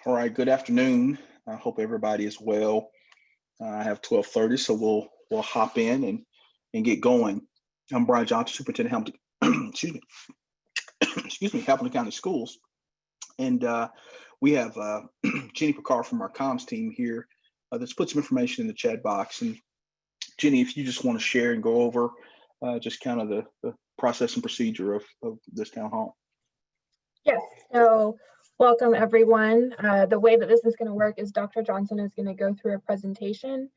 All right, good afternoon. I hope everybody is well. I have 12:30, so we'll hop in and get going. I'm Brian Johnson, Superintendent Hamilton, excuse me, excuse me, Hamilton County Schools, and we have Jenny Picard from our comms team here that's put some information in the chat box. And Jenny, if you just want to share and go over just kind of the process and procedure of this town hall. Yes, so welcome everyone. The way that this is going to work is Dr. Johnson is going to go through a presentation,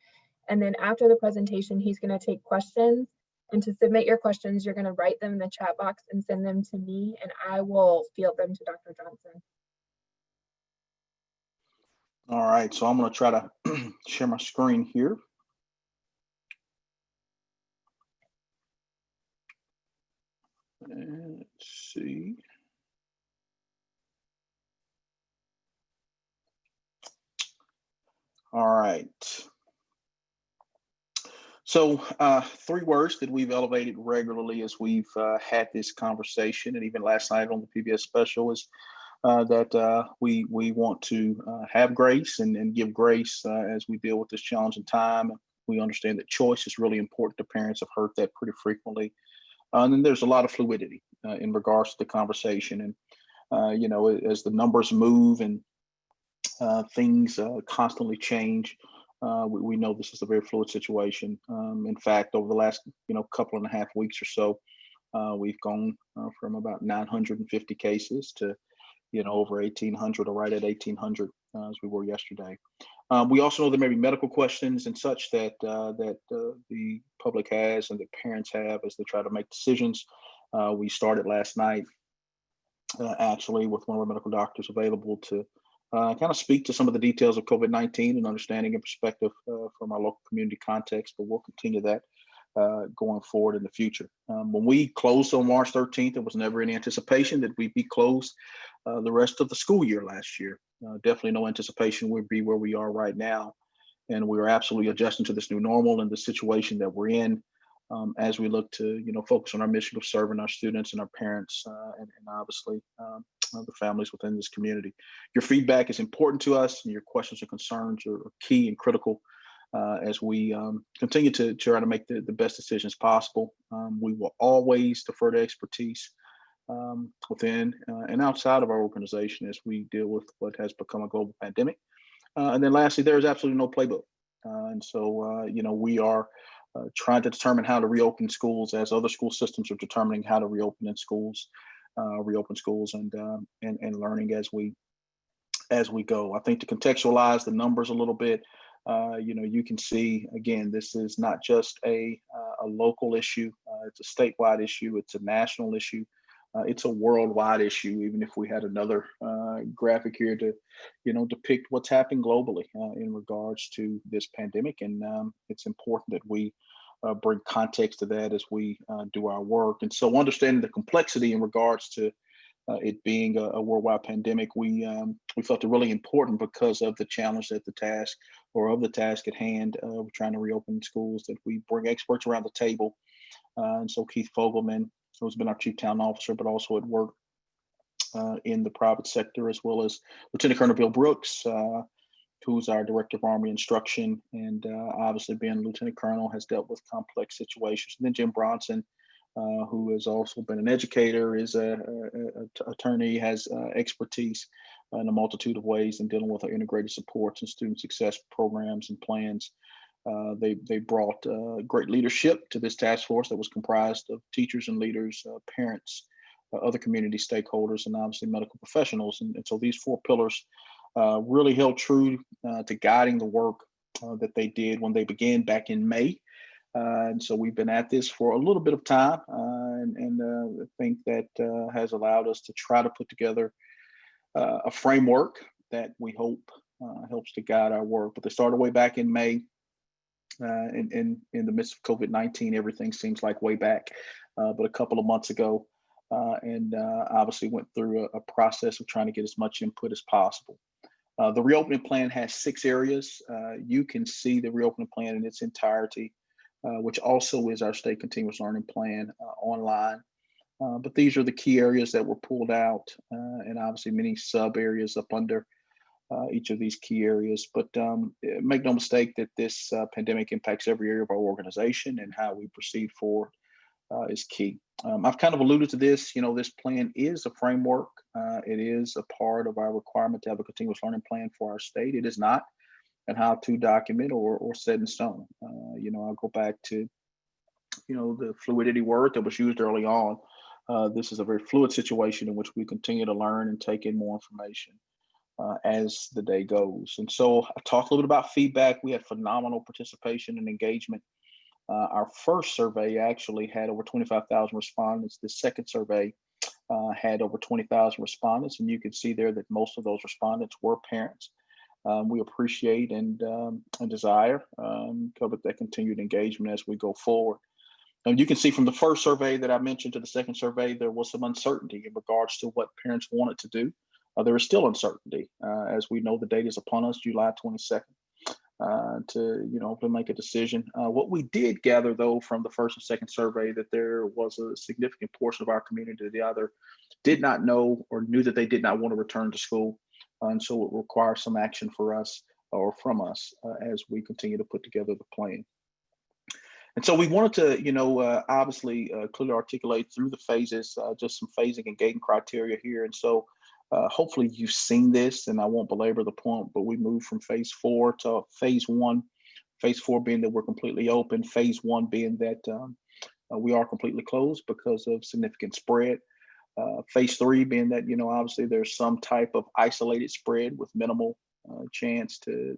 and then after the presentation, he's going to take questions. And to submit your questions, you're going to write them in the chat box and send them to me, and I will field them to Dr. Johnson. All right, so I'm going to try to share my screen here. Let's see. All right. So 3 words that we've elevated regularly as we've had this conversation, and even last night on the PBS special, is that we want to have grace and give grace as we deal with this challenging time. We understand that choice is really important to parents. I've heard that pretty frequently. And then there's a lot of fluidity in regards to the conversation. And, as the numbers move and things constantly change, we know this is a very fluid situation. In fact, over the last, couple and a half weeks or so, we've gone from about 950 cases to, over 1,800 or right at 1,800 as we were yesterday. We also know there may be medical questions and such that the public has and that parents have as they try to make decisions. We started last night actually with one of our medical doctors available to kind of speak to some of the details of COVID-19 and understanding and perspective from our local community context, but we'll continue that going forward in the future. When we closed on March 13th, there was never any anticipation that we'd be closed the rest of the school year last year. Definitely no anticipation we'd be where we are right now. And we are absolutely adjusting to this new normal and the situation that we're in as we look to, focus on our mission of serving our students and our parents and obviously the families within this community. Your feedback is important to us, and your questions and concerns are key and critical as we continue to try to make the best decisions possible. We will always defer to expertise within and outside of our organization as we deal with what has become a global pandemic. And then lastly, there is absolutely no playbook. And so, we are trying to determine how to reopen schools as other school systems are determining how to reopen schools and learning as we go. I think to contextualize the numbers a little bit, you can see, again, this is not just a local issue. It's a statewide issue. It's a national issue. It's a worldwide issue, even if we had another graphic here to, depict what's happening globally in regards to this pandemic. And it's important that we bring context to that as we do our work. And so understanding the complexity in regards to it being a worldwide pandemic, we felt it really important because of the challenge at the task at hand. We're trying to reopen schools, that we bring experts around the table. And so Keith Fogelman, who's been our chief town officer, but also at work in the private sector, as well as Lieutenant Colonel Bill Brooks, who's our director of Army Instruction, and obviously being Lieutenant Colonel has dealt with complex situations. And then Jim Bronson, who has also been an educator, is an attorney, has expertise in a multitude of ways in dealing with our integrated supports and student success programs and plans. They brought great leadership to this task force that was comprised of teachers and leaders, parents, other community stakeholders, and obviously medical professionals. And so these 4 pillars really held true to guiding the work that they did when they began back in May. And so we've been at this for a little bit of time, and I think that has allowed us to try to put together a framework that we hope helps to guide our work. But they started way back in May. In the midst of COVID-19, everything seems like way back, but a couple of months ago, and obviously went through a process of trying to get as much input as possible. The reopening plan has 6 areas. You can see the reopening plan in its entirety, which also is our state continuous learning plan online. But these are the key areas that were pulled out, and obviously many sub areas up under each of these key areas. But make no mistake that this pandemic impacts every area of our organization, and how we proceed forward is key. I've kind of alluded to this. This plan is a framework. It is a part of our requirement to have a continuous learning plan for our state. It is not an how-to document or set in stone. I'll go back to the fluidity word that was used early on. This is a very fluid situation in which we continue to learn and take in more information as the day goes. And so I talked a little bit about feedback. We had phenomenal participation and engagement. Our first survey actually had over 25,000 respondents. The second survey had over 20,000 respondents, and you can see there that most of those respondents were parents. We appreciate and desire that continued engagement as we go forward. And you can see from the first survey that I mentioned to the second survey, there was some uncertainty in regards to what parents wanted to do. There is still uncertainty. As we know, the date is upon us, July 22nd. To make a decision. What we did gather, though, from the first and second survey, that there was a significant portion of our community that either did not know or knew that they did not want to return to school. And so it requires some action for us or from us as we continue to put together the plan. And so we wanted to, obviously clearly articulate through the phases, just some phasing and gating criteria here. And so hopefully you've seen this, and I won't belabor the point, but we moved from phase 4 to phase 1. Phase 4 being that we're completely open. Phase 1 being that we are completely closed because of significant spread. Phase 3 being that, obviously there's some type of isolated spread with minimal chance to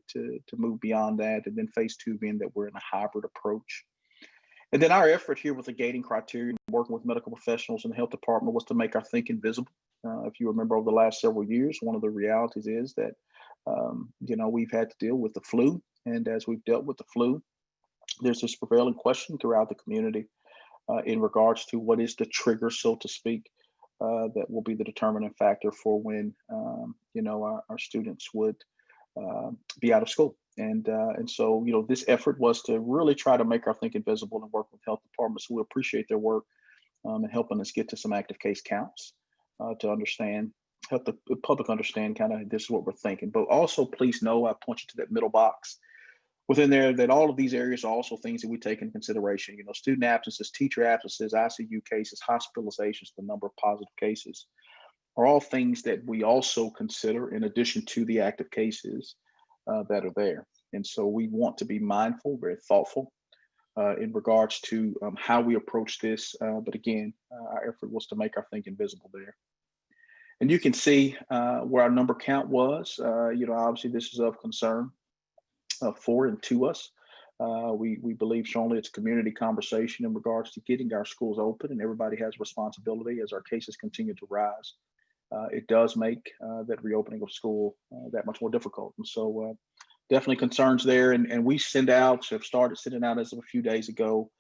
move beyond that. And then phase 2 being that we're in a hybrid approach. And then our effort here with the gating criteria, working with medical professionals and the health department, was to make our thinking visible. If you remember over the last several years, one of the realities is that, we've had to deal with the flu. And as we've dealt with the flu, there's this prevailing question throughout the community in regards to what is the trigger, so to speak, that will be the determining factor for when, our students would be out of school. And so, this effort was to really try to make our thinking visible and work with health departments who appreciate their work and helping us get to some active case counts to help the public understand kind of this is what we're thinking. But also, please know, I point you to that middle box within there, that all of these areas are also things that we take into consideration. Student absences, teacher absences, ICU cases, hospitalizations, the number of positive cases are all things that we also consider in addition to the active cases that are there. And so we want to be mindful, very thoughtful in regards to how we approach this. But again, our effort was to make our thinking visible there. And you can see where our number count was. Obviously this is of concern for and to us. We believe strongly it's a community conversation in regards to getting our schools open, and everybody has responsibility as our cases continue to rise. It does make that reopening of school that much more difficult. And so definitely concerns there. And we have started sending out as of a few days ago,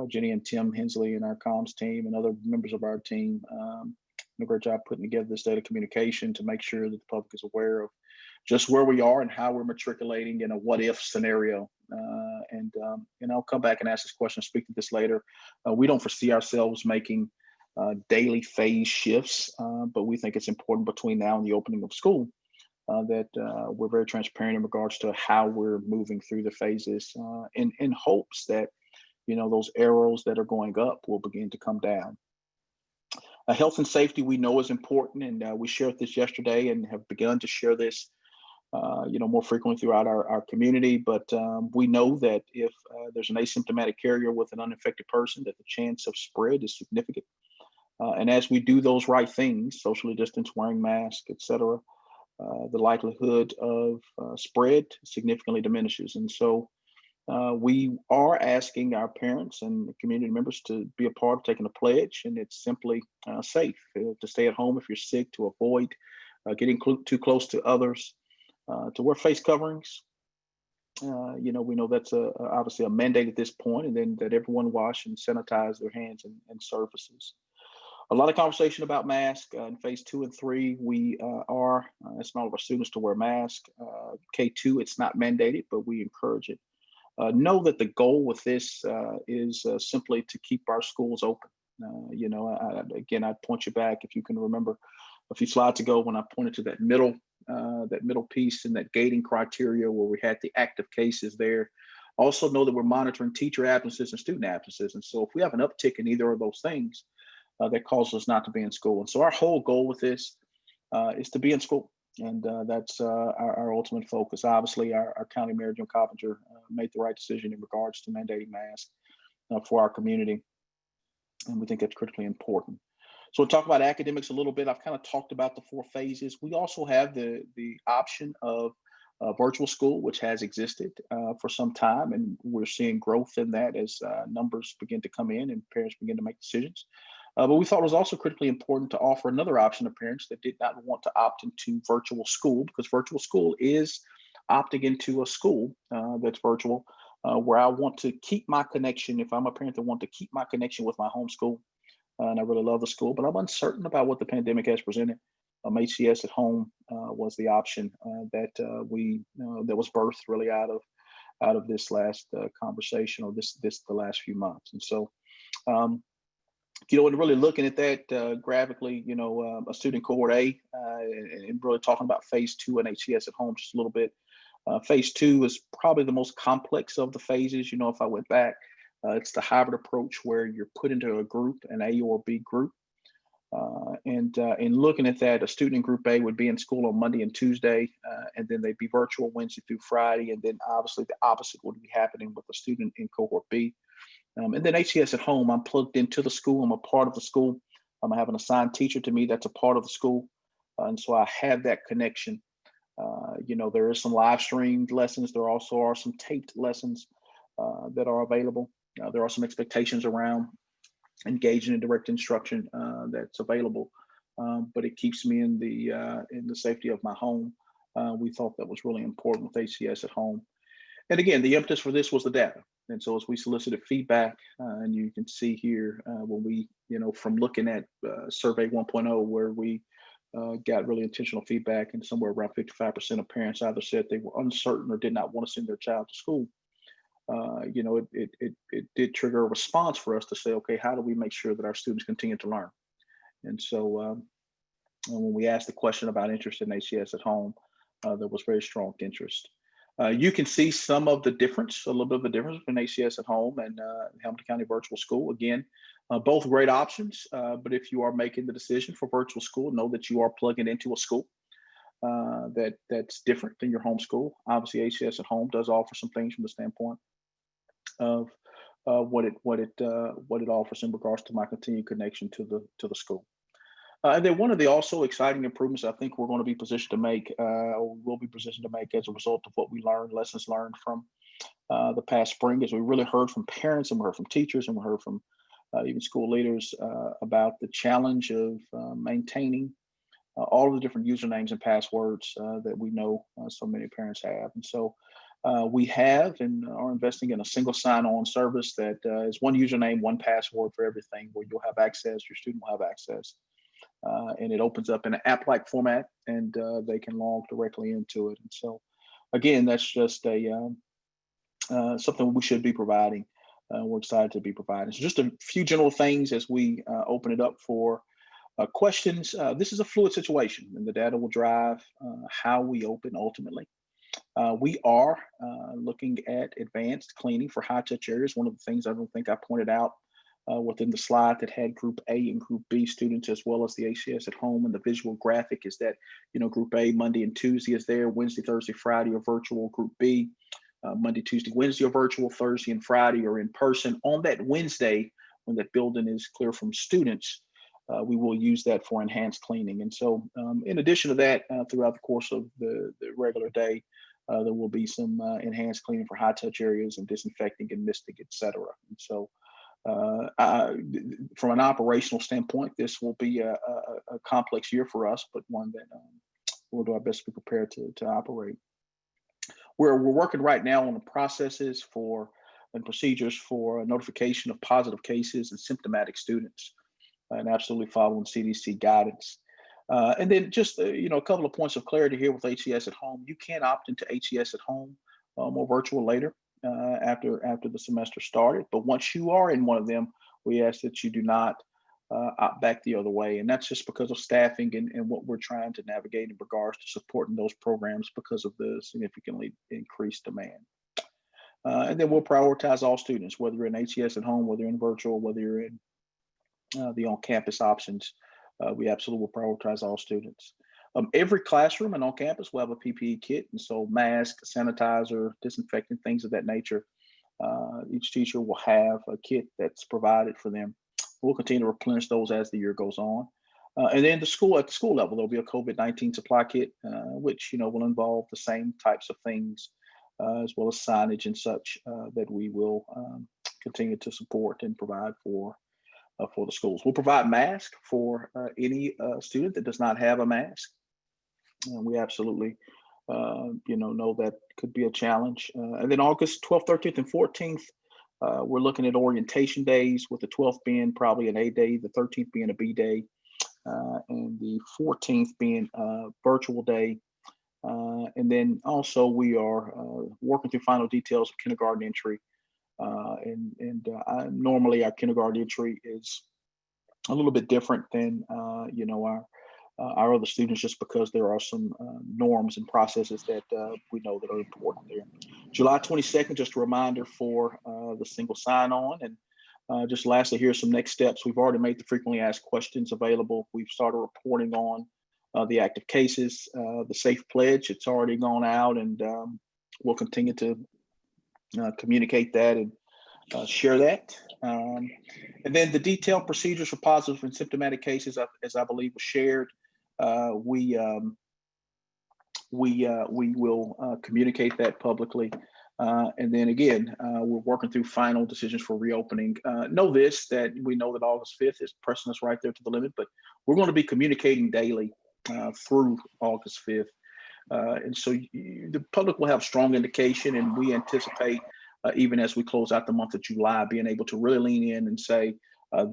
Jenny and Tim Hensley and our comms team and other members of our team did a great job putting together this data communication to make sure that the public is aware of just where we are and how we're matriculating in a what if scenario. And I'll come back and ask this question, speak to this later. We don't foresee ourselves making daily phase shifts, but we think it's important between now and the opening of school that we're very transparent in regards to how we're moving through the phases in hopes that, those arrows that are going up will begin to come down. Health and safety we know is important, and we shared this yesterday and have begun to share this more frequently throughout our community. But we know that if there's an asymptomatic carrier with an uninfected person, that the chance of spread is significant. And as we do those right things, socially distance, wearing masks, et cetera, the likelihood of spread significantly diminishes. And so we are asking our parents and community members to be a part of taking a pledge, and it's simply safe to stay at home if you're sick, to avoid getting too close to others, to wear face coverings. We know that's obviously a mandate at this point, and then that everyone wash and sanitize their hands and surfaces. A lot of conversation about masks in phase 2 and 3. We are asking all of our students to wear masks. K2, it's not mandated, but we encourage it. Know that the goal with this is simply to keep our schools open. Again, I'd point you back, if you can remember a few slides ago when I pointed to that middle that middle piece and that gating criteria where we had the active cases there. Also know that we're monitoring teacher absences and student absences. And so if we have an uptick in either of those things, that causes us not to be in school. And so our whole goal with this is to be in school. And that's our ultimate focus. Obviously, our county mayor, Jim Coppinger, made the right decision in regards to mandating masks for our community. And we think that's critically important. So we'll talk about academics a little bit. I've kind of talked about the 4 phases. We also have the option of virtual school, which has existed for some time, and we're seeing growth in that as numbers begin to come in and parents begin to make decisions. But we thought it was also critically important to offer another option to parents that did not want to opt into virtual school, because virtual school is opting into a school that's virtual, where I want to keep my connection. If I'm a parent that want to keep my connection with my home school, and I really love the school, but I'm uncertain about what the pandemic has presented. HCS at home was the option that was birthed really out of this last conversation, or the last few months. And so, and really looking at that graphically, a student cohort A, and really talking about phase 2 and HCS at home just a little bit. Phase 2 is probably the most complex of the phases. If I went back, it's the hybrid approach where you're put into a group, an A or B group. And in looking at that, a student in Group A would be in school on Monday and Tuesday, and then they'd be virtual Wednesday through Friday. And then obviously the opposite would be happening with the student in Cohort B. And then HCS at home, I'm plugged into the school. I'm a part of the school. I have an assigned teacher to me that's a part of the school. And so I have that connection. There is some live streamed lessons. There also are some taped lessons that are available. There are some expectations around engaging in direct instruction that's available, but it keeps me in the safety of my home. We thought that was really important with HCS at home. And again, the impetus for this was the data. And so as we solicited feedback, and you can see here when we, from looking at Survey 1.0, where we got really intentional feedback, and somewhere around 55% of parents either said they were uncertain or did not want to send their child to school. It did trigger a response for us to say, okay, how do we make sure that our students continue to learn? And so when we asked the question about interest in HCS at home, there was very strong interest. You can see some of the difference, a little bit of the difference between HCS at home and Hamilton County Virtual School. Again, both great options, but if you are making the decision for virtual school, know that you are plugging into a school that's different than your home school. Obviously, HCS at home does offer some things from the standpoint of what it offers in regards to my continued connection to the school. And then one of the also exciting improvements I think we're going to be positioned to make, or will be positioned to make as a result of what we learned, lessons learned from the past spring, is we really heard from parents, and we heard from teachers, and we heard from even school leaders about the challenge of maintaining all of the different usernames and passwords that we know so many parents have. And so we have and are investing in a single sign-on service that is one username, one password for everything, where you'll have access, your student will have access. And it opens up in an app-like format, and they can log directly into it. And so, again, that's just something we should be providing. We're excited to be providing. So just a few general things as we open it up for questions. This is a fluid situation, and the data will drive how we open ultimately. We are looking at advanced cleaning for high-touch areas. One of the things I don't think I pointed out within the slide that had Group A and Group B students, as well as the HCS at home, and the visual graphic is that, Group A, Monday and Tuesday is there, Wednesday, Thursday, Friday are virtual. Group B, Monday, Tuesday, Wednesday are virtual, Thursday and Friday are in person. On that Wednesday, when that building is clear from students, we will use that for enhanced cleaning. And so in addition to that, throughout the course of the regular day, there will be some enhanced cleaning for high touch areas and disinfecting and misting, et cetera. And so from an operational standpoint, this will be a complex year for us, but one that we'll do our best to be prepared to operate. We're working right now on the processes and procedures for notification of positive cases and symptomatic students, and absolutely following CDC guidance. And then just a couple of points of clarity here with HCS at home. You can opt into HCS at home or virtual later after the semester started. But once you are in one of them, we ask that you do not back the other way. And that's just because of staffing and what we're trying to navigate in regards to supporting those programs because of the significantly increased demand. And then we'll prioritize all students, whether you're in HES at home, whether you're in virtual, whether you're in the on-campus options. We absolutely will prioritize all students. Every classroom and on campus will have a PPE kit, and so mask, sanitizer, disinfectant, things of that nature. Each teacher will have a kit that's provided for them. We'll continue to replenish those as the year goes on. And then at the school level, there'll be a COVID-19 supply kit, which will involve the same types of things, as well as signage and such that we will continue to support and provide for the schools. We'll provide masks for any student that does not have a mask. And we absolutely know that could be a challenge. And then August 12th, 13th, and 14th, we're looking at orientation days, with the 12th being probably an A day, the 13th being a B day, and the 14th being a virtual day. And then also we are working through final details of kindergarten entry. Normally our kindergarten entry is a little bit different than our other students, just because there are some norms and processes that we know that are important there. July 22nd, just a reminder for the single sign-on. And just lastly, here's some next steps. We've already made the frequently asked questions available. We've started reporting on the active cases, the safe pledge. It's already gone out, and we'll continue to communicate that and share that. And then the detailed procedures for positive and symptomatic cases, as I believe was shared, we will communicate that publicly. And then again, we're working through final decisions for reopening. Know this, that we know that August 5th is pressing us right there to the limit, but we're going to be communicating daily through August 5th. And so the public will have strong indication, and we anticipate, even as we close out the month of July, being able to really lean in and say,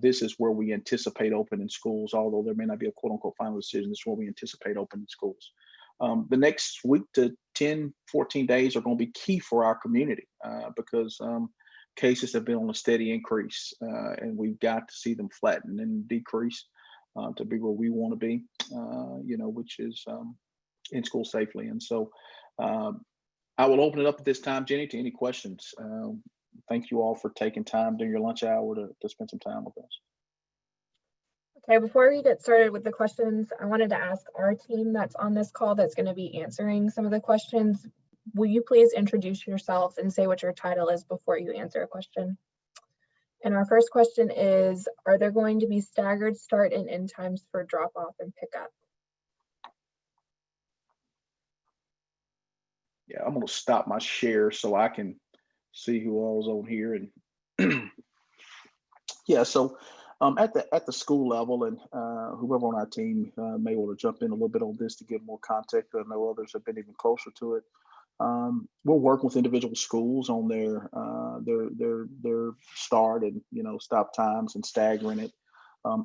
this is where we anticipate opening schools, although there may not be a quote unquote final decision. This is where we anticipate opening schools. The next week to 10, 14 days are going to be key for our community because cases have been on a steady increase, and we've got to see them flatten and decrease to be where we want to be, which is in school safely. And so I will open it up at this time, Jenny, to any questions. Thank you all for taking time during your lunch hour to spend some time with us. Okay, before we get started with the questions, I wanted to ask our team that's on this call that's going to be answering some of the questions. Will you please introduce yourselves and say what your title is before you answer a question? And our first question is, are there going to be staggered start and end times for drop off and pickup? Yeah, I'm going to stop my share so I can see who all's on here. And yeah, so at the school level, and whoever on our team may want to jump in a little bit on this to give more context. I know others have been even closer to it. We're working with individual schools on their start and stop times and staggering it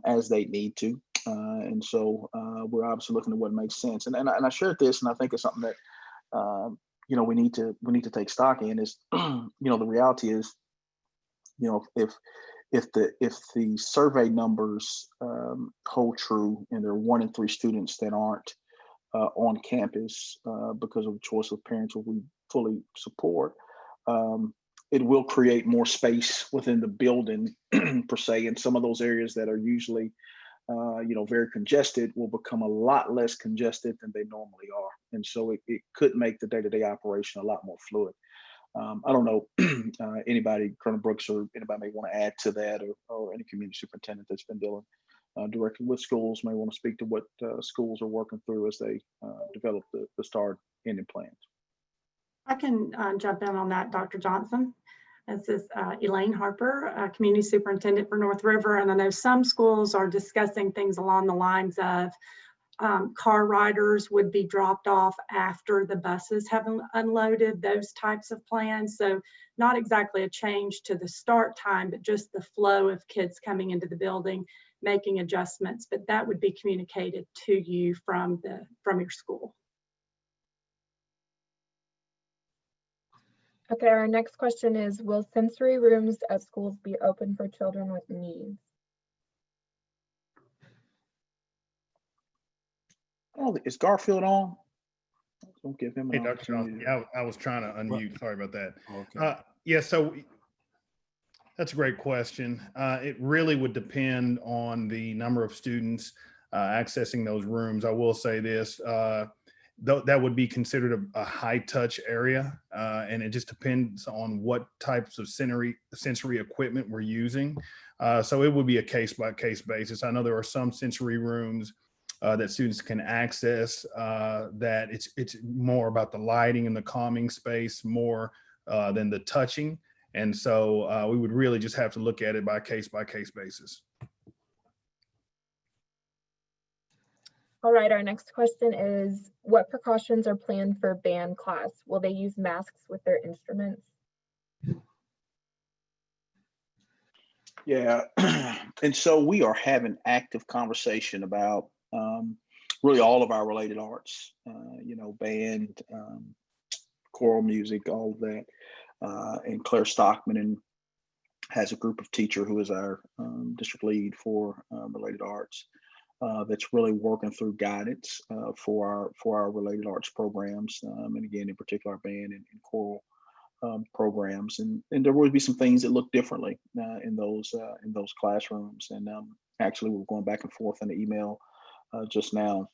as they need to. And so we're obviously looking at what makes sense. And I shared this, and I think it's something that we need to take stock in. Is the reality is, if the survey numbers hold true, and there are 1 in 3 students that aren't on campus because of the choice of parents who we fully support, it will create more space within the building per se. And some of those areas that are usually very congested will become a lot less congested than they normally are. And so it could make the day-to-day operation a lot more fluid. I don't know, anybody, Colonel Brooks or anybody may want to add to that, or any community superintendent that's been dealing directly with schools may want to speak to what schools are working through as they develop the start ending plans. I can jump in on that, Dr. Johnson. This is Elaine Harper, Community Superintendent for North River, and I know some schools are discussing things along the lines of car riders would be dropped off after the buses have unloaded, those types of plans. So not exactly a change to the start time, but just the flow of kids coming into the building, making adjustments, but that would be communicated to you from your school. Okay, our next question is, will sensory rooms at schools be open for children with needs? Oh, is Garfield on? Don't give him an Hey, Dr. opportunity. Johnson. Yeah, I was trying to unmute. Sorry about that. Okay. Yeah, so that's a great question. It really would depend on the number of students accessing those rooms. I will say this, that would be considered a high touch area. And it just depends on what types of sensory equipment we're using. So it would be a case by case basis. I know there are some sensory rooms that students can access that it's more about the lighting and the calming space more than the touching. And so we would really just have to look at it by case basis. All right, our next question is, what precautions are planned for band class? Will they use masks with their instruments? Yeah, and so we are having active conversation about really all of our related arts, band, choral music, all of that. And Claire Stockman has a group of teachers who is our district lead for related arts that's really working through guidance for our related arts programs, and again, in particular, our band and choral programs, and there will be some things that look differently in those classrooms. And actually, we're going back and forth in the email just now,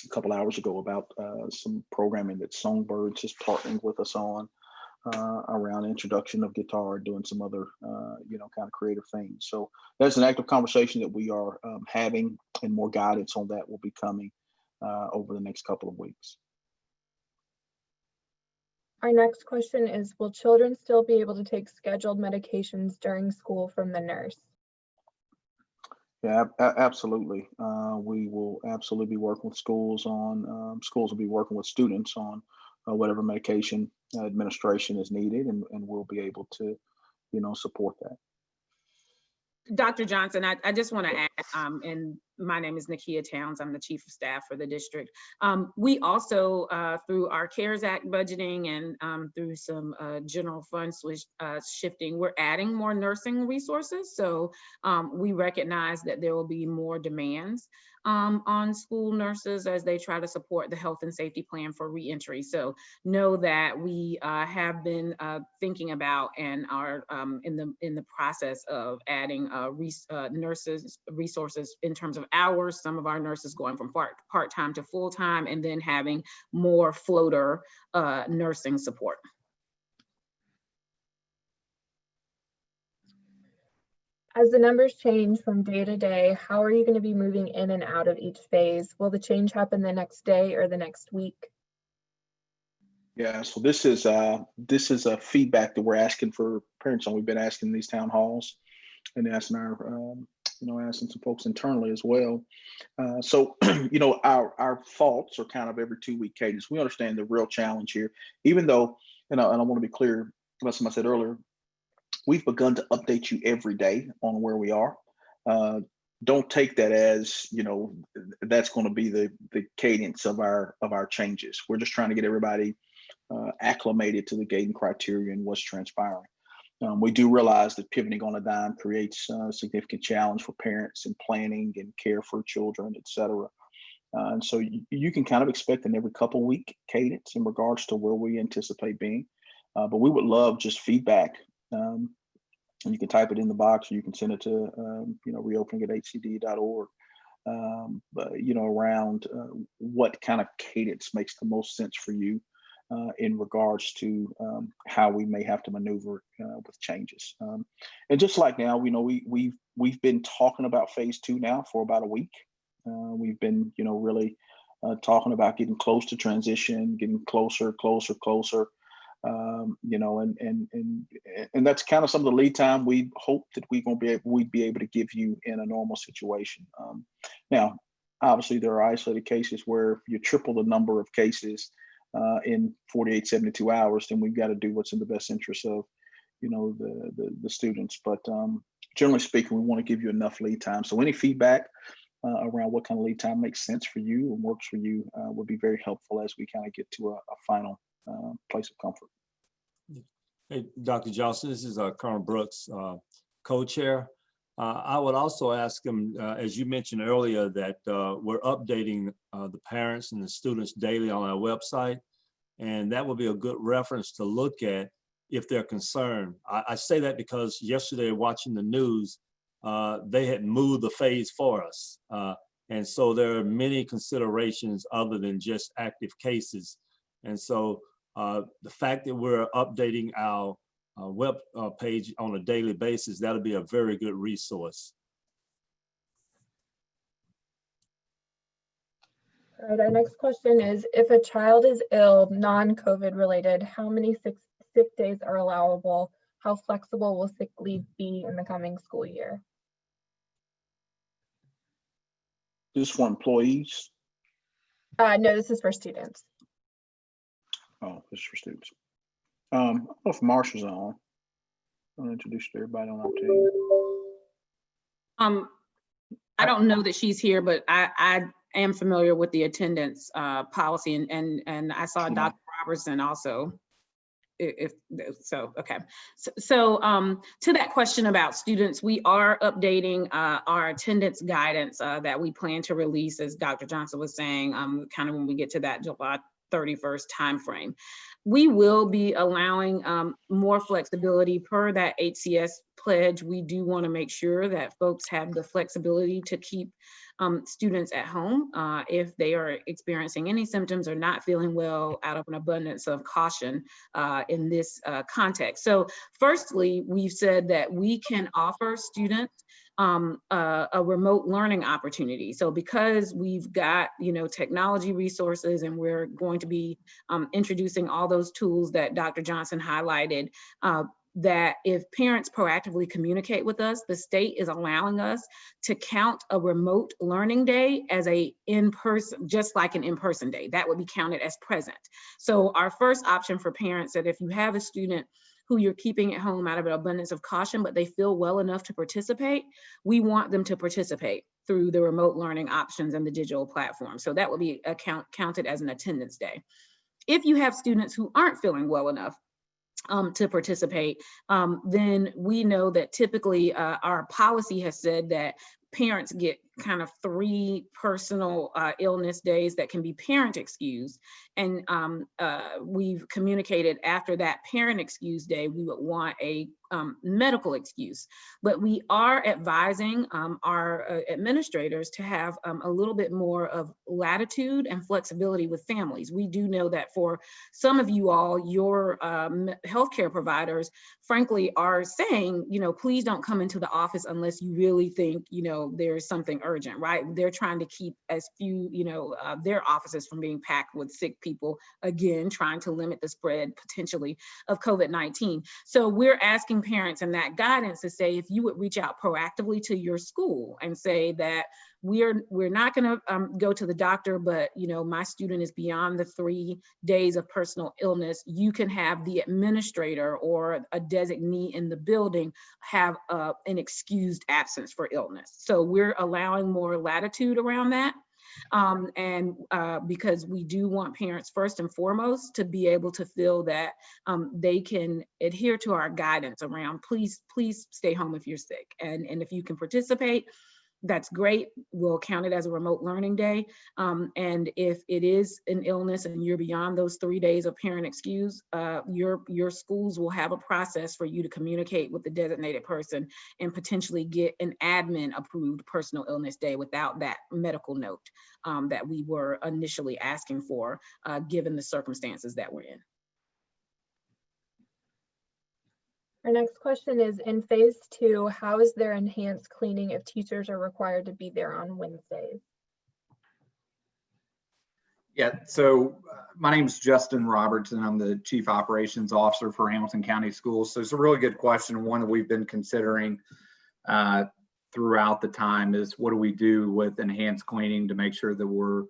a couple hours ago, about some programming that Songbirds is partnering with us on around introduction of guitar, doing some other kind of creative things. So that's an active conversation that we are having, and more guidance on that will be coming over the next couple of weeks. Our next question is, will children still be able to take scheduled medications during school from the nurse? Yeah, absolutely. We will absolutely be working with schools on, schools will be working with students on whatever medication administration is needed, and we'll be able to, support that. Dr. Johnson, I just want to add, and my name is Nakia Towns. I'm the Chief of Staff for the district. We also, through our CARES Act budgeting and through some general fund shifting, we're adding more nursing resources. So we recognize that there will be more demands on school nurses as they try to support the health and safety plan for reentry. So know that we have been thinking about and are in the process of adding nurses resources in terms of hours. Some of our nurses going from part-time to full-time, and then having more floater nursing support. As the numbers change from day to day, how are you going to be moving in and out of each phase? Will the change happen the next day or the next week? Yeah, so this is a feedback that we're asking for parents on. We've been asking these town halls and asking our asking some folks internally as well. So our thoughts are kind of every 2-week cadence. We understand the real challenge here, even though, and I want to be clear about something I said earlier, we've begun to update you every day on where we are. Don't take that as, that's going to be the cadence of our changes. We're just trying to get everybody acclimated to the gating criteria and what's transpiring. We do realize that pivoting on a dime creates a significant challenge for parents in planning and care for children, et cetera. And so you can kind of expect an every couple week cadence in regards to where we anticipate being. But we would love just feedback. And you can type it in the box, or you can send it to reopening@hcd.org. But around what kind of cadence makes the most sense for you in regards to how we may have to maneuver with changes. And just like now, we've been talking about phase 2 now for about a week. We've been really talking about getting close to transition, getting closer. And that's kind of some of the lead time we hope that we'd be able to give you in a normal situation. Now, obviously, there are isolated cases where you triple the number of cases in 48, 72 hours, then we've got to do what's in the best interest of, the students. But generally speaking, we want to give you enough lead time. So any feedback around what kind of lead time makes sense for you and works for you would be very helpful as we kind of get to a final place of comfort. Hey, Dr. Johnson, this is Colonel Brooks, co-chair. I would also ask them, as you mentioned earlier, that we're updating the parents and the students daily on our website. And that would be a good reference to look at if they're concerned. I say that because yesterday watching the news, they had moved the phase for us. And so there are many considerations other than just active cases. And so the fact that we're updating our web page on a daily basis, that'll be a very good resource. All right, our next question is, if a child is ill, non-COVID related, how many sick days are allowable? How flexible will sick leave be in the coming school year? This for employees? No, this is for students. Oh, this is for students. I don't know if Marsha's on. I'll introduce everybody on our team. I don't know that she's here, but I am familiar with the attendance policy, and I saw Dr. Robertson also. If so, okay. So to that question about students, we are updating our attendance guidance that we plan to release, as Dr. Johnson was saying, kind of when we get to that July 31st timeframe. We will be allowing more flexibility per that HCS pledge. We do want to make sure that folks have the flexibility to keep students at home if they are experiencing any symptoms or not feeling well, out of an abundance of caution in this context. So firstly, we've said that we can offer students a remote learning opportunity. So because we've got, technology resources, and we're going to be introducing all those tools that Dr. Johnson highlighted, that if parents proactively communicate with us, the state is allowing us to count a remote learning day as a in-person, just like an in-person day. That would be counted as present. So our first option for parents, that if you have a student who you're keeping at home out of an abundance of caution, but they feel well enough to participate, we want them to participate through the remote learning options and the digital platform. So that will be counted as an attendance day. If you have students who aren't feeling well enough to participate, then we know that typically our policy has said that parents get kind of 3 personal illness days that can be parent excused. And we've communicated after that parent excuse day, we would want a medical excuse. But we are advising our administrators to have a little bit more of latitude and flexibility with families. We do know that for some of you all, your healthcare providers, frankly, are saying, please don't come into the office unless you really think, there's something urgent, right? They're trying to keep as few, their offices from being packed with sick people, again, trying to limit the spread potentially of COVID-19. So we're asking parents in that guidance to say, if you would reach out proactively to your school and say that we're not going to go to the doctor, but my student is beyond the 3 days of personal illness, you can have the administrator or a designee in the building have an excused absence for illness. So we're allowing more latitude around that. Because we do want parents first and foremost to be able to feel that they can adhere to our guidance around please stay home if you're sick, and if you can participate, that's great. We'll count it as a remote learning day. And if it is an illness and you're beyond those 3 days of parent excuse, your schools will have a process for you to communicate with the designated person and potentially get an admin approved personal illness day without that medical note that we were initially asking for, given the circumstances that we're in. Our next question is, in phase 2, how is there enhanced cleaning if teachers are required to be there on Wednesdays? Yeah, so my name is Justin Robertson. I'm the Chief Operations Officer for Hamilton County Schools. So it's a really good question. One that we've been considering throughout the time is, what do we do with enhanced cleaning to make sure that we're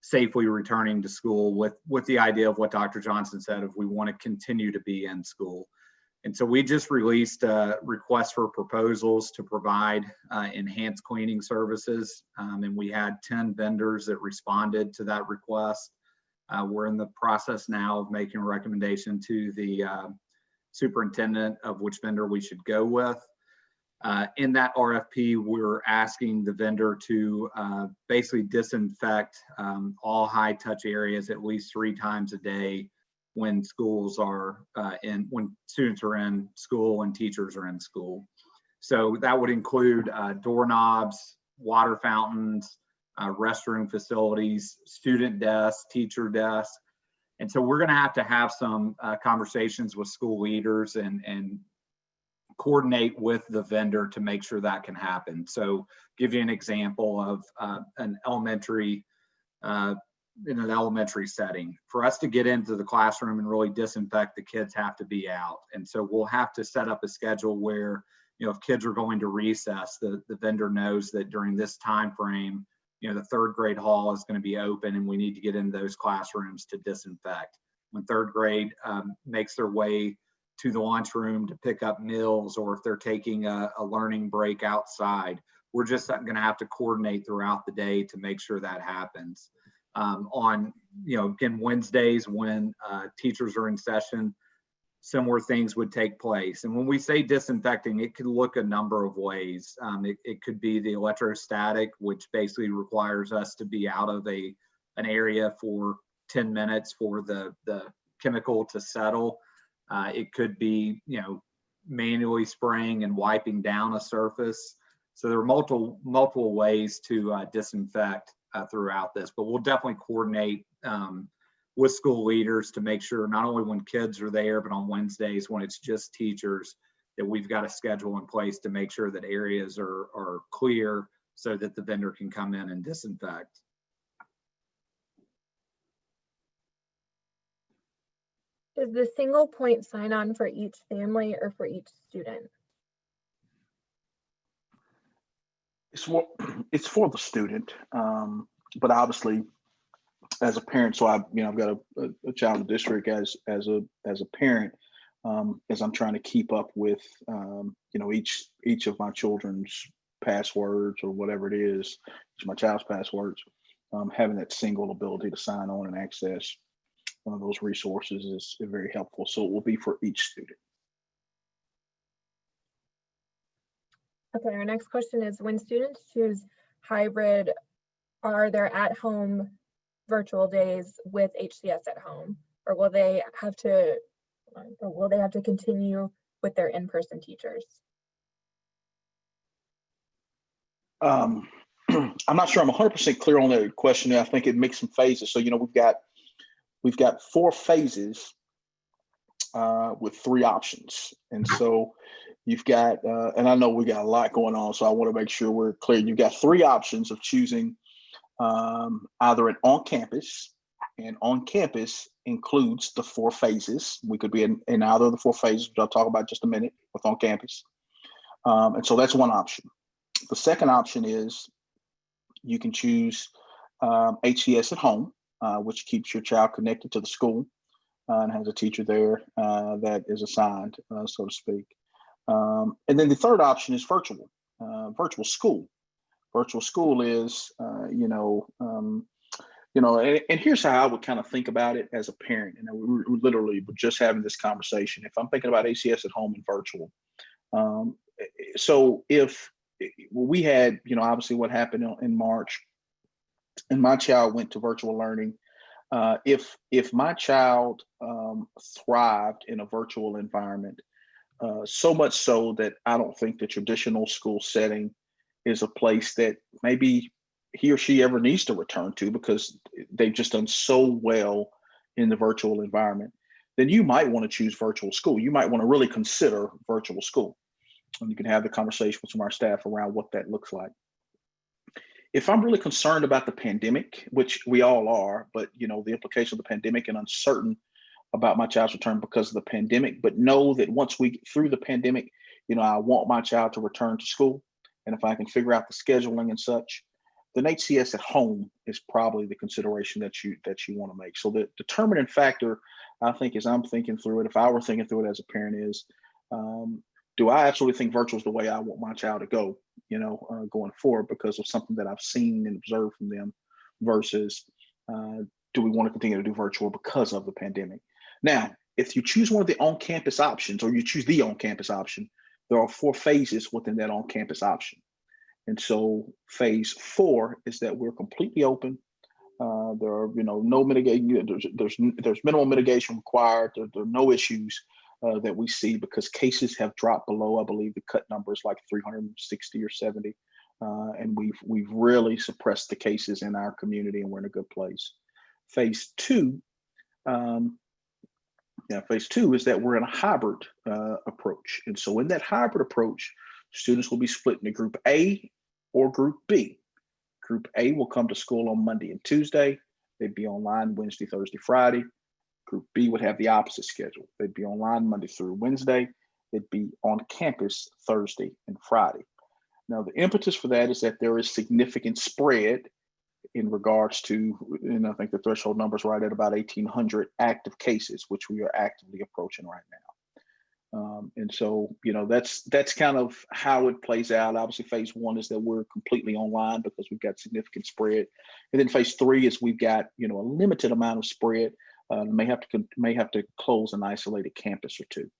safely returning to school, with the idea of what Dr. Johnson said, if we want to continue to be in school. And so we just released a request for proposals to provide enhanced cleaning services. And we had 10 vendors that responded to that request. We're in the process now of making a recommendation to the superintendent of which vendor we should go with. In that RFP, we're asking the vendor to basically disinfect all high touch areas at least 3 times a day when schools are when students are in school and teachers are in school. So that would include doorknobs, water fountains, restroom facilities, student desks, teacher desks. And so we're going to have some conversations with school leaders and coordinate with the vendor to make sure that can happen. So give you an example of an elementary, in an elementary setting. For us to get into the classroom and really disinfect, the kids have to be out. And so we'll have to set up a schedule where, you know, if kids are going to recess, the vendor knows that during this time frame, you know, the 3rd grade hall is going to be open and we need to get into those classrooms to disinfect. When 3rd grade makes their way to the lunchroom to pick up meals, or if they're taking a learning break outside, we're just going to have to coordinate throughout the day to make sure that happens. On, you know, again, Wednesdays when teachers are in session, similar things would take place. And when we say disinfecting, it could look a number of ways. It could be the electrostatic, which basically requires us to be out of an area for 10 minutes for the chemical to settle. It could be, you know, manually spraying and wiping down a surface. So there are multiple ways to disinfect throughout this, but we'll definitely coordinate with school leaders to make sure not only when kids are there, but on Wednesdays when it's just teachers, that we've got a schedule in place to make sure that areas are clear so that the vendor can come in and disinfect. Is the single point sign-on for each family or for each student? It's for the student, but obviously, as a parent, so I've got a child in the district as a parent, as I'm trying to keep up with each of my children's passwords or whatever it is, my child's passwords, having that single ability to sign on and access one of those resources is very helpful. So it will be for each student. Okay, our next question is, when students choose hybrid, are there at-home virtual days with HCS at home, or will they have to continue with their in-person teachers? I'm not sure I'm 100% clear on that question. I think it makes some phases. So, we've got 4 phases with 3 options. And so you've got, and I know we got a lot going on, so I want to make sure we're clear. You've got 3 options of choosing either an on-campus, and on-campus includes the 4 phases. We could be in either of the 4 phases, which I'll talk about in just a minute, with on-campus. And so that's one option. The second option is you can choose HCS at home, which keeps your child connected to the school and has a teacher there that is assigned, so to speak. And then the third option is virtual school. Virtual school is, and here's how I would kind of think about it as a parent. And we're literally just having this conversation. If I'm thinking about HCS at home and virtual, so if we had, obviously what happened in March, and my child went to virtual learning. If my child thrived in a virtual environment, so much so that I don't think the traditional school setting is a place that maybe he or she ever needs to return to because they've just done so well in the virtual environment, then you might want to choose virtual school. You might want to really consider virtual school. And you can have the conversation with some of our staff around what that looks like. If I'm really concerned about the pandemic, which we all are, but the implications of the pandemic and uncertain about my child's return because of the pandemic, but know that once we get through the pandemic, I want my child to return to school. And if I can figure out the scheduling and such, then HCS at home is probably the consideration that you want to make. So the determining factor, I think, as I'm thinking through it, if I were thinking through it as a parent, is do I absolutely think virtual is the way I want my child to go, going forward because of something that I've seen and observed from them, versus do we want to continue to do virtual because of the pandemic? Now, if you choose one of the on-campus options, or you choose the on-campus option, there are 4 phases within that on-campus option. And so phase 4 is that we're completely open. There are, no mitigation. There's minimal mitigation required. There are no issues that we see because cases have dropped below, I believe the cut number is like 360 or 70. And we've really suppressed the cases in our community, and we're in a good place. Phase 2, phase 2 is that we're in a hybrid approach. And so in that hybrid approach, students will be split into Group A or Group B. Group A will come to school on Monday and Tuesday. They'd be online Wednesday, Thursday, Friday. Group B would have the opposite schedule. They'd be online Monday through Wednesday. They'd be on campus Thursday and Friday. Now, the impetus for that is that there is significant spread in regards to, and I think the threshold number is right at about 1,800 active cases, which we are actively approaching right now. And so, that's kind of how it plays out. Obviously, phase 1 is that we're completely online because we've got significant spread. And then phase 3 is we've got, a limited amount of spread, may have to close an isolated campus or 2.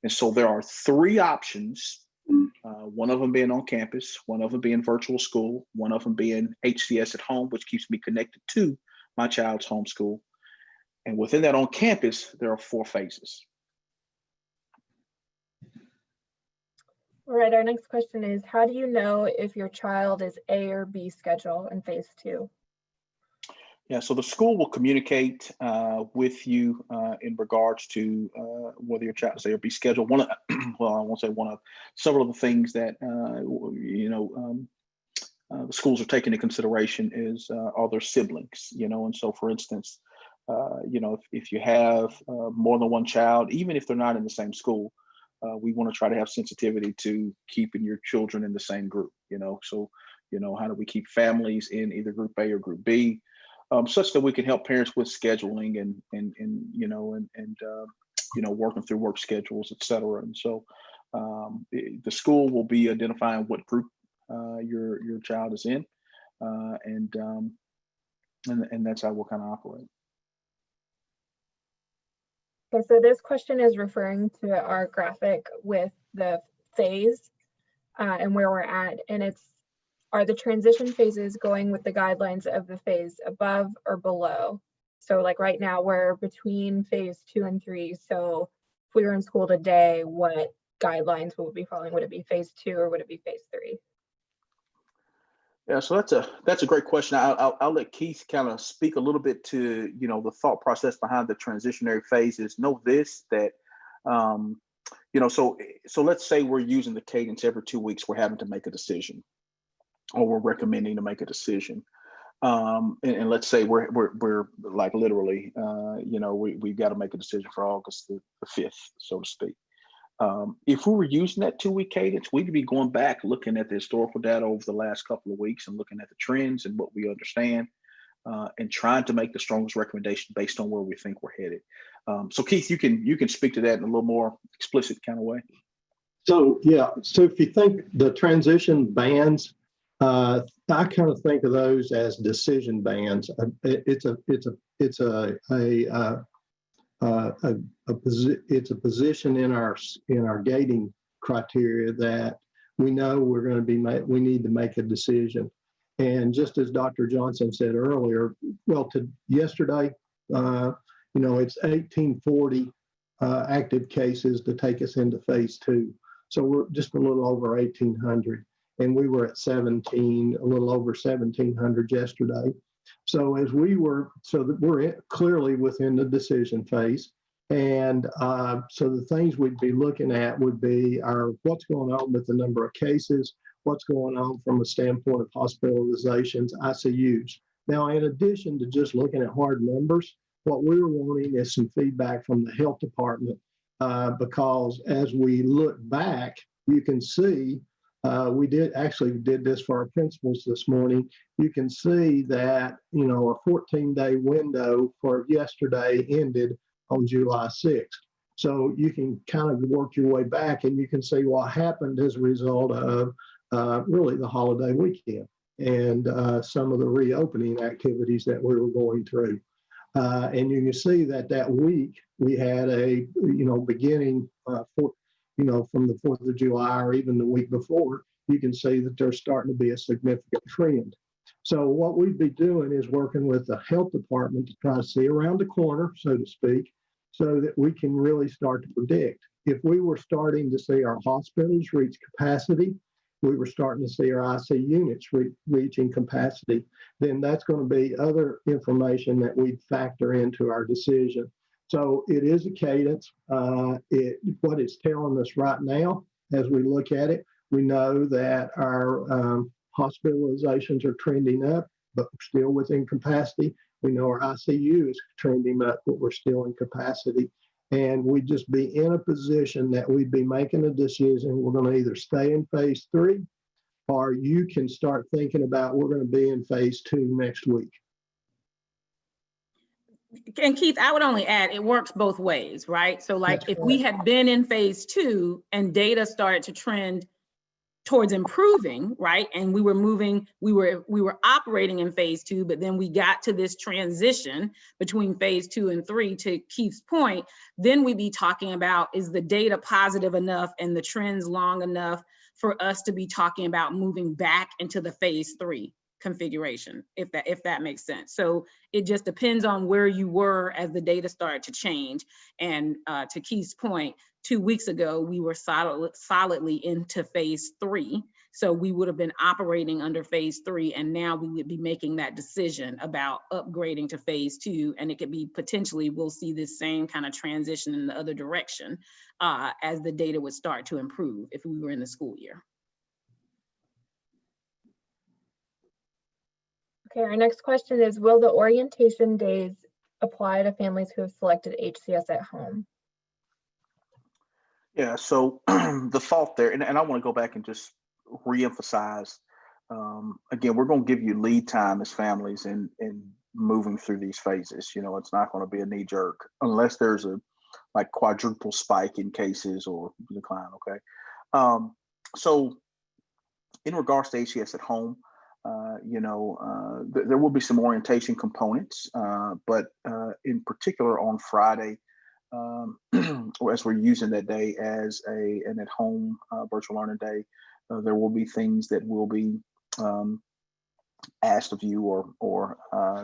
And so there are 3 options, one of them being on campus, one of them being virtual school, one of them being HCS at home, which keeps me connected to my child's homeschool. And within that on campus, there are 4 phases. All right, our next question is, how do you know if your child is A or B schedule in phase 2? Yeah, so the school will communicate with you in regards to whether your child is A or B schedule. I won't say one of several of the things that the schools are taking into consideration is are their siblings, and so for instance, if you have more than one child, even if they're not in the same school, we want to try to have sensitivity to keeping your children in the same group, so how do we keep families in either Group A or Group B, such that we can help parents with scheduling and working through work schedules, et cetera. And so the school will be identifying what group your child is in, and that's how we'll kind of operate. Okay, so this question is referring to our graphic with the phase and where we're at, and are the transition phases going with the guidelines of the phase above or below? So like right now we're between phase 2 and 3. So if we were in school today, what guidelines would we be following? Would it be phase 2 or would it be phase 3? Yeah, so that's a great question. I'll let Keith kind of speak a little bit to the thought process behind the transitionary phases. Know this, that so let's say we're using the cadence every 2 weeks. We're having to make a decision, or we're recommending to make a decision. And let's say we're like literally, we've got to make a decision for August the 5th, so to speak. If we were using that 2-week cadence, we'd be going back looking at the historical data over the last couple of weeks and looking at the trends and what we understand, and trying to make the strongest recommendation based on where we think we're headed. So Keith, you can speak to that in a little more explicit kind of way. So yeah, so if you think the transition bands, I kind of think of those as decision bands. It's a position in our gating criteria that we know we need to make a decision. And just as Dr. Johnson said earlier, yesterday, it's 1840 active cases to take us into phase 2. So we're just a little over 1,800, and we were at a little over 1,700 yesterday. So that we're clearly within the decision phase. And so the things we'd be looking at would be what's going on with the number of cases, what's going on from a standpoint of hospitalizations, ICUs. Now, in addition to just looking at hard numbers, what we were wanting is some feedback from the health department, because as we look back, you can see, we did this for our principals this morning. You can see that, a 14-day window for yesterday ended on July 6th. So you can kind of work your way back and you can see what happened as a result of really the holiday weekend and some of the reopening activities that we were going through. And you can see that week we had a, beginning from the 4th of July or even the week before, you can see that there's starting to be a significant trend. So what we'd be doing is working with the health department to try to see around the corner, so to speak, so that we can really start to predict. If we were starting to see our hospitals reach capacity, we were starting to see our IC units reaching capacity, then that's going to be other information that we'd factor into our decision. So it is a cadence. What it's telling us right now, as we look at it, we know that our hospitalizations are trending up, but we're still within capacity. We know our ICU is trending up, but we're still in capacity. And we'd just be in a position that we'd be making a decision. We're going to either stay in phase 3, or you can start thinking about we're going to be in phase 2 next week. And Keith, I would only add, it works both ways, right? So like if we had been in phase 2 and data started to trend towards improving, right? And we were moving, we were operating in phase 2, but then we got to this transition between phase 2 and 3, to Keith's point, then we'd be talking about, is the data positive enough and the trends long enough for us to be talking about moving back into the phase 3 configuration, if that makes sense. So it just depends on where you were as the data started to change. And to Keith's point, 2 weeks ago, we were solidly into phase 3. So we would have been operating under phase 3, and now we would be making that decision about upgrading to phase 2. And it could be potentially, we'll see this same kind of transition in the other direction as the data would start to improve if we were in the school year. Okay, our next question is, will the orientation days apply to families who have selected HCS at home? Yeah, so the thought there, and I want to go back and just reemphasize, again, we're going to give you lead time as families in moving through these phases. It's not going to be a knee jerk unless there's a quadruple spike in cases or decline, okay? So in regards to HCS at home, there will be some orientation components, but in particular on Friday, as we're using that day as an at-home virtual learning day, there will be things that will be asked of you or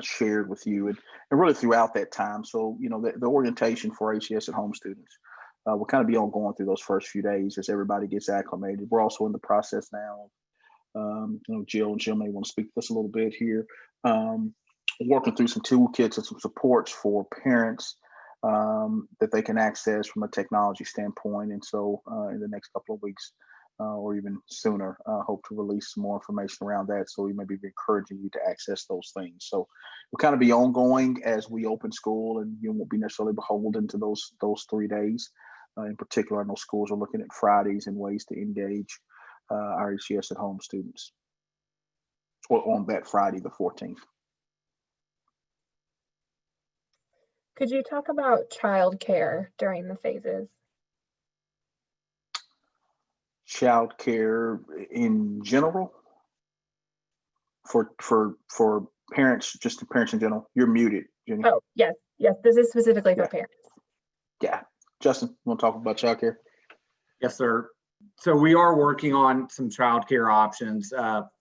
shared with you, and really throughout that time. So, the orientation for HCS at home students will kind of be ongoing through those first few days as everybody gets acclimated. We're also in the process now. Jill may want to speak to us a little bit here. Working through some toolkits and some supports for parents that they can access from a technology standpoint. And so in the next couple of weeks or even sooner, hope to release some more information around that. So we may be encouraging you to access those things. So we'll kind of be ongoing as we open school, and you won't be necessarily beholden to those 3 days. In particular, I know schools are looking at Fridays and ways to engage our HCS at home students on that Friday, the 14th. Could you talk about childcare during the phases? Childcare in general, for parents, just the parents in general. You're muted, Jenny. Oh, yes. This is specifically for parents. Yeah, Justin, you want to talk about childcare? Yes, sir. So we are working on some childcare options.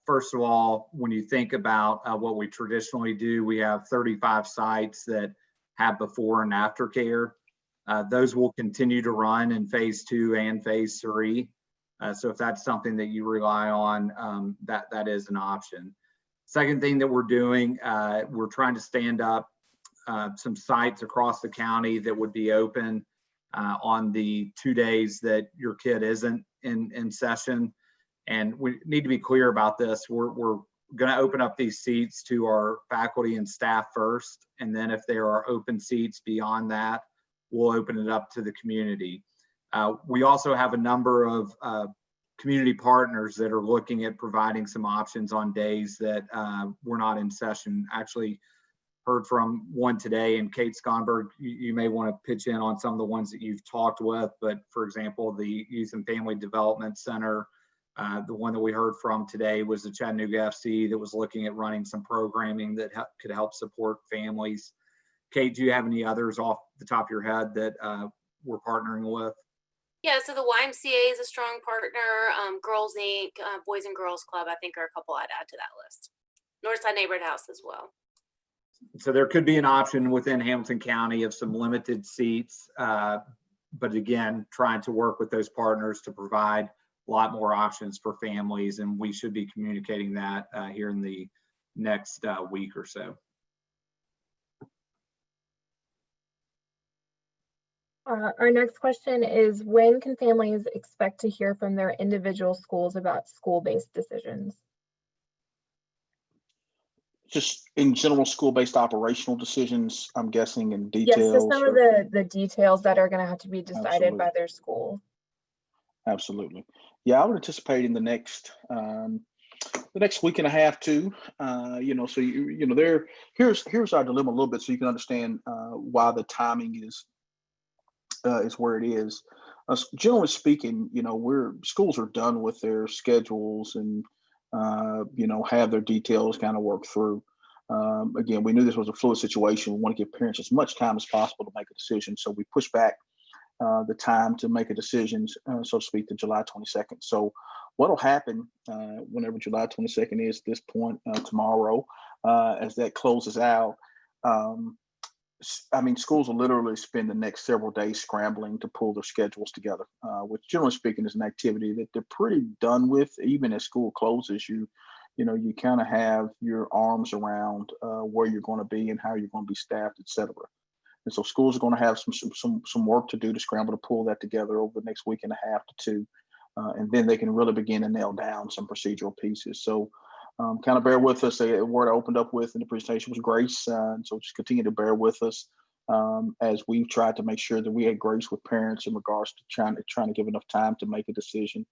First of all, when you think about what we traditionally do, we have 35 sites that have before and after care. Those will continue to run in phase 2 and phase 3. So if that's something that you rely on, that is an option. Second thing that we're doing, we're trying to stand up some sites across the county that would be open on the 2 days that your kid isn't in session. And we need to be clear about this. We're going to open up these seats to our faculty and staff first. And then if there are open seats beyond that, we'll open it up to the community. We also have a number of community partners that are looking at providing some options on days that we're not in session. Actually heard from one today, and Kate Skonberg, you may want to pitch in on some of the ones that you've talked with, but for example, the Youth and Family Development Center, the one that we heard from today was the Chattanooga FC that was looking at running some programming that could help support families. Kate, do you have any others off the top of your head that we're partnering with? Yeah, so the YMCA is a strong partner. Girls Inc., Boys and Girls Club, I think, are a couple I'd add to that list. Northside Neighborhood House as well. So there could be an option within Hamilton County of some limited seats, but again, trying to work with those partners to provide a lot more options for families, and we should be communicating that here in the next week or so. Our next question is, when can families expect to hear from their individual schools about school-based decisions? Just in general, school-based operational decisions, I'm guessing, in Yes, details. just some of the details that are going to have to be decided Absolutely. by their school. Absolutely. Yeah, I would anticipate in the next week and a half too. So here's our dilemma a little bit, so you can understand why the timing is where it is. Generally speaking, schools are done with their schedules and have their details kind of worked through. Again, we knew this was a fluid situation. We want to give parents as much time as possible to make a decision, so we push back the time to make a decision, so to speak, to July 22nd. So what will happen whenever July 22nd is, at this point tomorrow, as that closes out, schools will literally spend the next several days scrambling to pull their schedules together, which generally speaking is an activity that they're pretty done with. Even as school closes, you kind of have your arms around where you're going to be and how you're going to be staffed, et cetera. And so schools are going to have some work to do to scramble to pull that together over the next week and a half to two. And then they can really begin to nail down some procedural pieces. So kind of bear with us. The word I opened up with in the presentation was grace. And so just continue to bear with us as we've tried to make sure that we had grace with parents in regards to trying to give enough time to make a decision.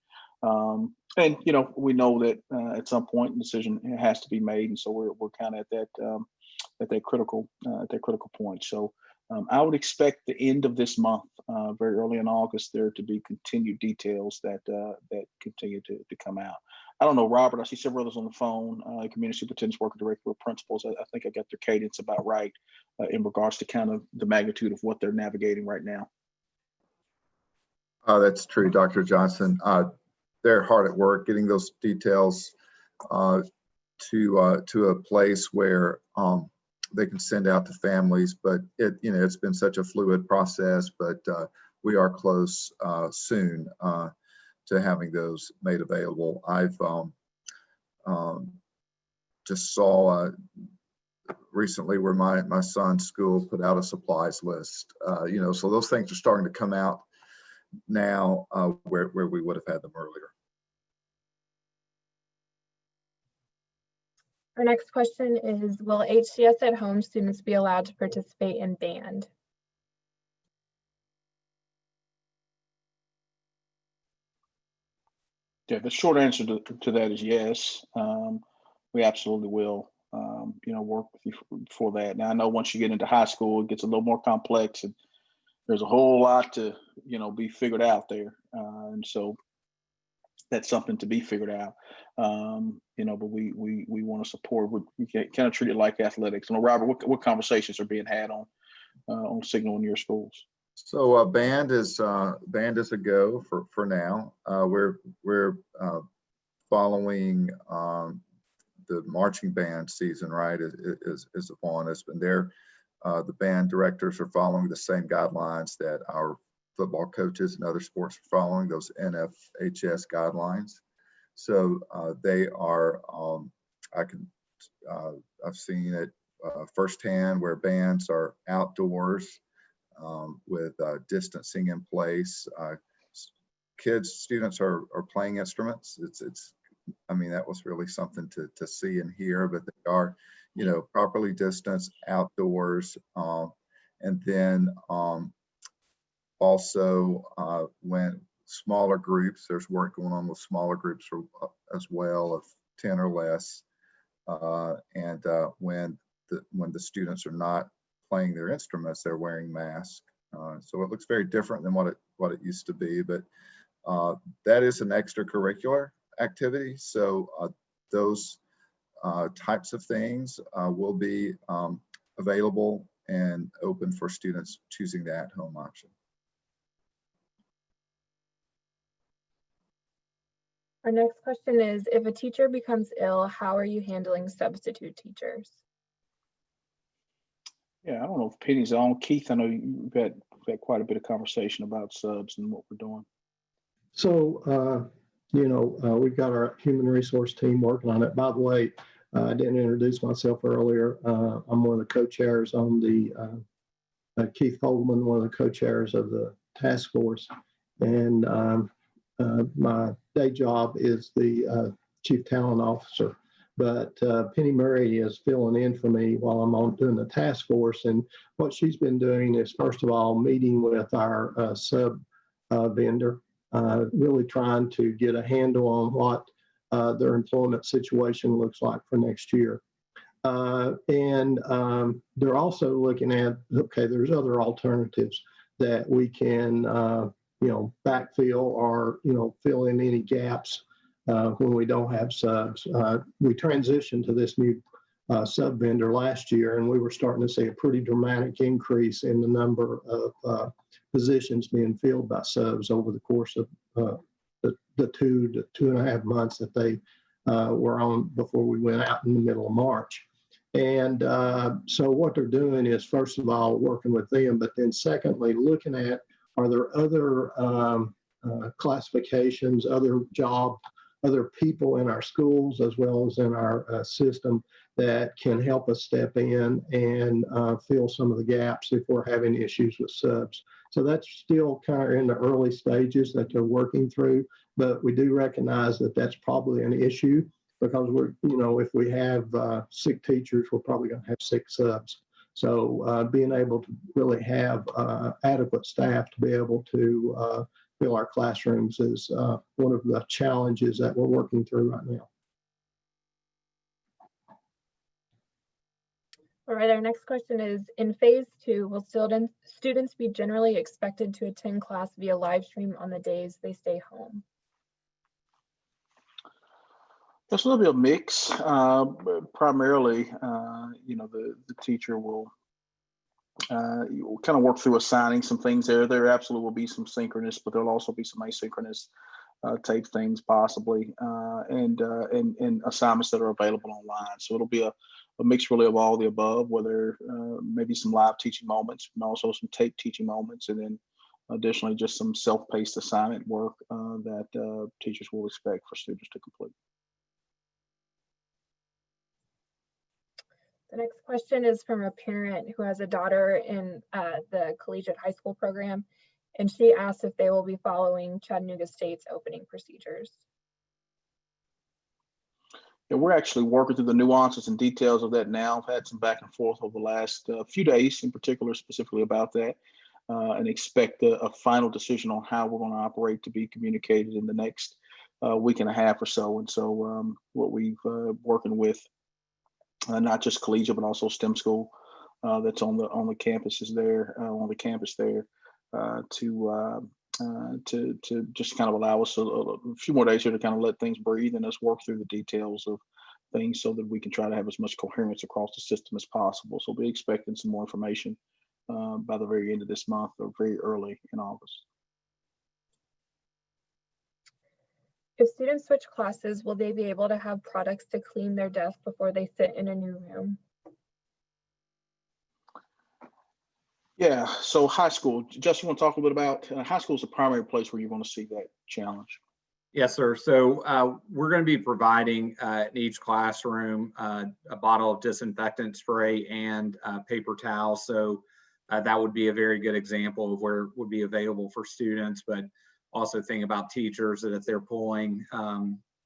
And we know that at some point the decision has to be made. And so we're kind of at that critical point. So I would expect the end of this month, very early in August, there to be continued details that continue to come out. I don't know, Robert, I see several others on the phone, community superintendents working directly with principals. I think I got their cadence about right in regards to kind of the magnitude of what they're navigating right now. That's true, Dr. Johnson. They're hard at work getting those details to a place where they can send out to families, but it's been such a fluid process, but we are close soon to having those made available. I've just saw recently where my son's school put out a supplies list, so those things are starting to come out now where we would have had them earlier. Our next question is, will HCS at home students be allowed to participate in band? Yeah, the short answer to that is yes. We absolutely will, work with you for that. Now, I know once you get into high school, it gets a little more complex, and there's a whole lot to, be figured out there. And so that's something to be figured out. But we want to support. We kind of treat it like athletics. Robert, what conversations are being had on Signal in your schools? So band is a go for now. We're following the marching band season, right? Is upon us, and the band directors are following the same guidelines that our football coaches and other sports are following, those NFHS guidelines. So they are. I've seen it firsthand where bands are outdoors. With distancing in place, students are playing instruments. That was really something to see and hear, but they are, properly distanced outdoors. And then also when smaller groups, there's work going on with smaller groups as well of 10 or less. And when the students are not playing their instruments, they're wearing masks. So it looks very different than what it used to be, but that is an extracurricular activity. So those types of things will be available and open for students choosing the at-home option. Our next question is, if a teacher becomes ill, how are you handling substitute teachers? Yeah, I don't know if Penny's on. Keith, I know we've had quite a bit of conversation about subs and what we're doing. So, we've got our human resource team working on it. By the way, I didn't introduce myself earlier. I'm one of the co-chairs on the, Keith Holman, one of the co-chairs of the task force. And my day job is the chief talent officer. But Penny Murray is filling in for me while I'm on doing the task force. And what she's been doing is, first of all, meeting with our sub vendor, really trying to get a handle on what their employment situation looks like for next year. And they're also looking at, okay, there's other alternatives that we can, backfill or, fill in any gaps when we don't have subs. We transitioned to this new sub vendor last year, and we were starting to see a pretty dramatic increase in the number of positions being filled by subs over the course of the 2 to 2.5 months that they were on before we went out in the middle of March. And so what they're doing is, first of all, working with them, but then secondly, looking at, are there other classifications, other people in our schools as well as in our system that can help us step in and fill some of the gaps if we're having issues with subs. So that's still kind of in the early stages that they're working through, but we do recognize that that's probably an issue because if we have sick teachers, we're probably going to have sick subs. So being able to really have adequate staff to be able to fill our classrooms is one of the challenges that we're working through right now. All right, our next question is, in phase 2, will students be generally expected to attend class via live stream on the days they stay home? There's a little bit of mix. But primarily, the teacher will kind of work through assigning some things there. There absolutely will be some synchronous, but there'll also be some asynchronous type things possibly, and assignments that are available online. So it'll be a mix really of all the above, whether maybe some live teaching moments and also some tape teaching moments, and then additionally just some self-paced assignment work that teachers will expect for students to complete. The next question is from a parent who has a daughter in the collegiate high school program, and she asks if they will be following Chattanooga State's opening procedures. Yeah, we're actually working through the nuances and details of that now. I've had some back and forth over the last few days, in particular, specifically about that, and expect a final decision on how we're going to operate to be communicated in the next week and a half or so. And so what we've working with not just collegiate, but also STEM school that's on the campuses there, on the campus there, to just kind of allow us a few more days here to kind of let things breathe and us work through the details of things so that we can try to have as much coherence across the system as possible. So we'll be expecting some more information by the very end of this month or very early in August. If students switch classes, will they be able to have products to clean their desk before they sit in a new room? Yeah, so high school, Jess, you want to talk a little bit about high school is the primary place where you're going to see that challenge. Yes, sir. So we're going to be providing in each classroom a bottle of disinfectant spray and paper towels. So that would be a very good example of where it would be available for students, but also think about teachers that if they're pulling,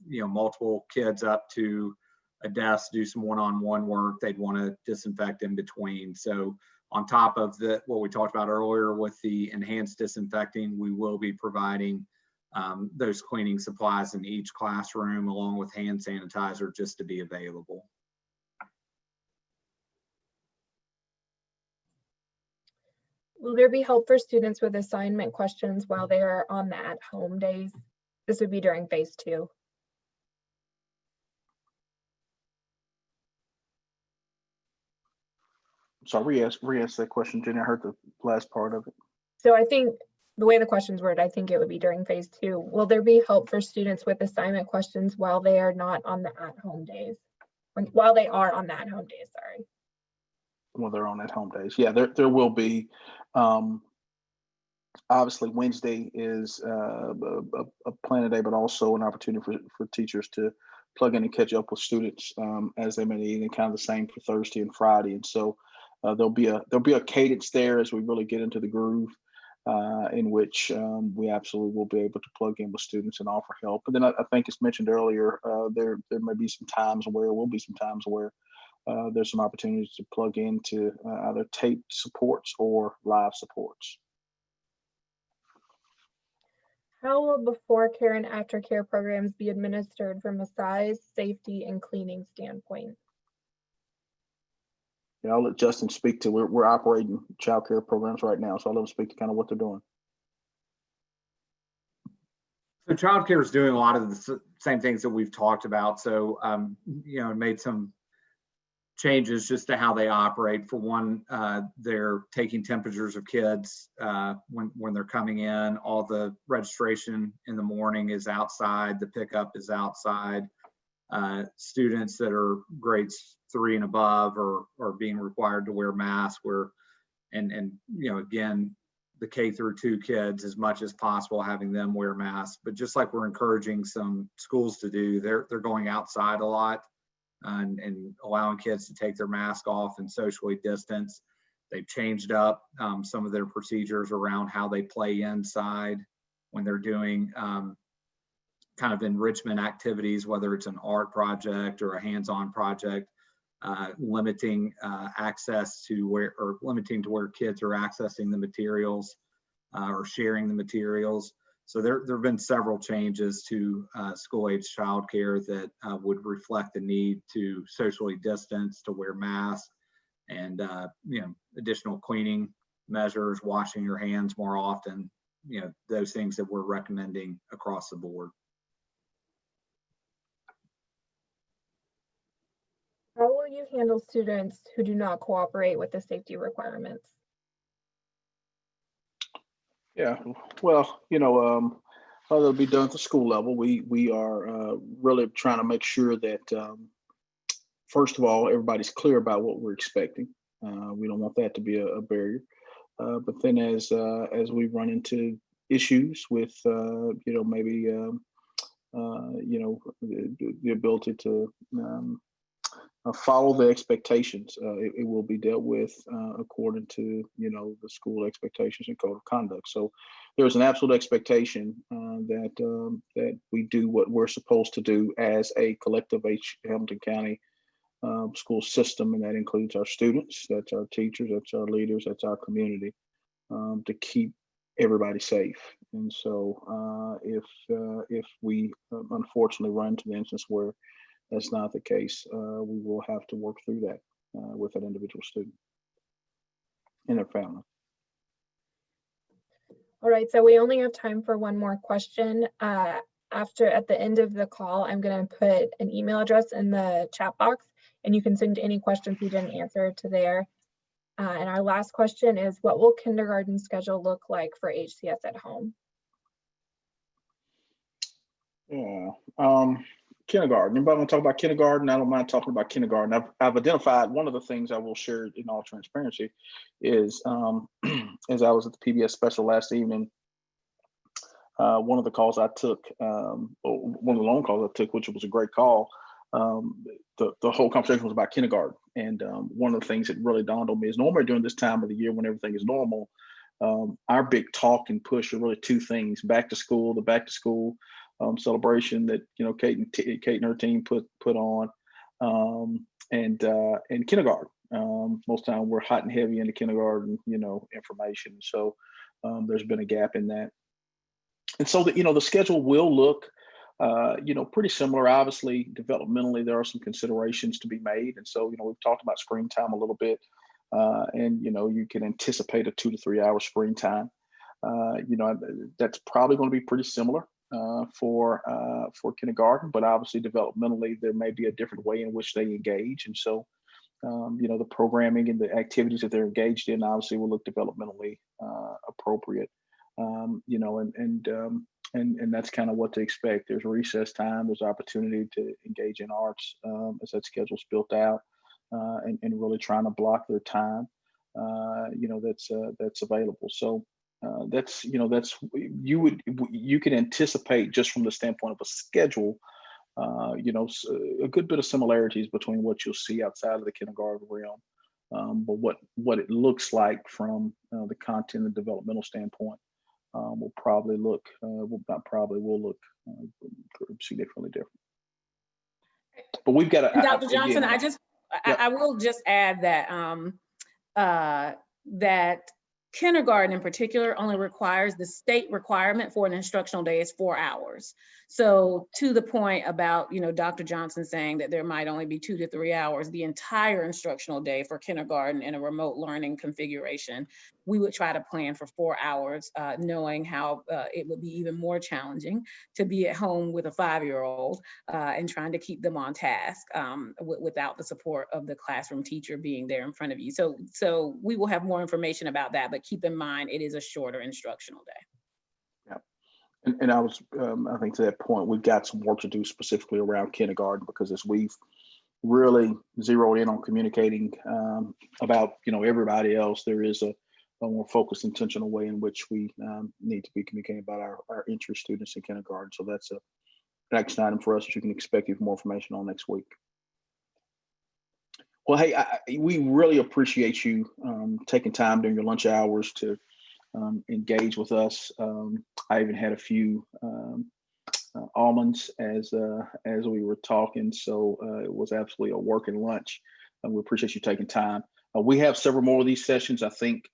multiple kids up to a desk, do some one-on-one work, they'd want to disinfect in between. So on top of what we talked about earlier with the enhanced disinfecting, we will be providing those cleaning supplies in each classroom along with hand sanitizer just to be available. Will there be help for students with assignment questions while they are on the at-home days? This would be during phase 2. So re-ask that question, Jenny. I heard the last part of it. So I think the way the questions worded, I think it would be during phase 2. Will there be help for students with assignment questions while they are not on the at-home days? While they are on the at-home days, sorry. Well, they're on at-home days. Yeah, there will be. Obviously, Wednesday is a planning day, but also an opportunity for teachers to plug in and catch up with students as they may need, and kind of the same for Thursday and Friday. And so there'll be a cadence there as we really get into the groove, in which we absolutely will be able to plug in with students and offer help. And then I think it's mentioned earlier, there may be some times where there's some opportunities to plug into either taped supports or live supports. How will before care and after care programs be administered from a size, safety, and cleaning standpoint? Yeah, I'll let Justin speak to. We're operating child care programs right now, so I'll let him speak to kind of what they're doing. So childcare is doing a lot of the same things that we've talked about. So, made some changes just to how they operate. For one, they're taking temperatures of kids when they're coming in. All the registration in the morning is outside. The pickup is outside. Students that are grades 3 and above are being required to wear masks. Again, the K through 2 kids, as much as possible, having them wear masks. But just like we're encouraging some schools to do, they're going outside a lot. And allowing kids to take their mask off and socially distance. They've changed up some of their procedures around how they play inside when they're doing kind of enrichment activities, whether it's an art project or a hands-on project, limiting access to where kids are accessing the materials or sharing the materials. So there have been several changes to school-age childcare that would reflect the need to socially distance, to wear masks, and additional cleaning measures, washing your hands more often. Those things that we're recommending across the board. How will you handle students who do not cooperate with the safety requirements? Yeah, well, it'll be done at the school level. We are really trying to make sure that first of all, everybody's clear about what we're expecting. We don't want that to be a barrier. But then as we run into issues with maybe the ability to follow the expectations, it will be dealt with according to the school expectations and code of conduct. So there's an absolute expectation that we do what we're supposed to do as a collective Hamilton County school system, and that includes our students, that's our teachers, that's our leaders, that's our community, to keep everybody safe. And so if we unfortunately run into the instance where that's not the case, we will have to work through that with an individual student and their family. All right, so we only have time for one more question. At the end of the call, I'm going to put an email address in the chat box, and you can send any questions we didn't answer to there. And our last question is, what will kindergarten schedule look like for HCS at home? Yeah, kindergarten. Anybody want to talk about kindergarten? I don't mind talking about kindergarten. I've identified one of the things I will share in all transparency is as I was at the PBS special last evening, one of the calls I took, one of the long calls I took, which was a great call, the whole conversation was about kindergarten. And one of the things that really dawned on me is normally during this time of the year when everything is normal, our big talk and push are really two things: the back to school celebration that Kate and her team put on, and kindergarten. Most of the time we're hot and heavy into kindergarten, information. So there's been a gap in that, and so the schedule will look, pretty similar. Obviously, developmentally there are some considerations to be made, and so we've talked about screen time a little bit, and you can anticipate a 2 to 3 hour screen time. That's probably going to be pretty similar for kindergarten, but obviously developmentally there may be a different way in which they engage, and so the programming and the activities that they're engaged in obviously will look developmentally appropriate. you know, and that's kind of what to expect. There's recess time, there's opportunity to engage in arts as that schedule's built out, and really trying to block their time, you know, that's available. So that's, you know, that's, you can anticipate just from the standpoint of a schedule, you know, a good bit of similarities between what you'll see outside of the kindergarten realm. But what it looks like from the content and developmental standpoint will probably look, will not probably, will look significantly different. But we've got to, Dr. Johnson, again, I will just add that that kindergarten in particular only requires, the state requirement for an instructional day is 4 hours. So to the point about, you know, Dr. Johnson saying that there might only be 2 to 3 hours, the entire instructional day for kindergarten in a remote learning configuration, we would try to plan for 4 hours, knowing how it would be even more challenging to be at home with a 5-year-old and trying to keep them on task without the support of the classroom teacher being there in front of you. So we will have more information about that, but keep in mind, it is a shorter instructional day. Yeah. And I was, I think to that point, we've got some work to do specifically around kindergarten, because as we've really zeroed in on communicating about, you know, everybody else, there is a more focused, intentional way in which we need to be communicating about our entry students in kindergarten. So that's an action item for us that you can expect even more information on next week. Well, hey, we really appreciate you taking time during your lunch hours to engage with us. I even had a few almonds as we were talking, so it was absolutely a working lunch. We appreciate you taking time. We have several more of these sessions, I think,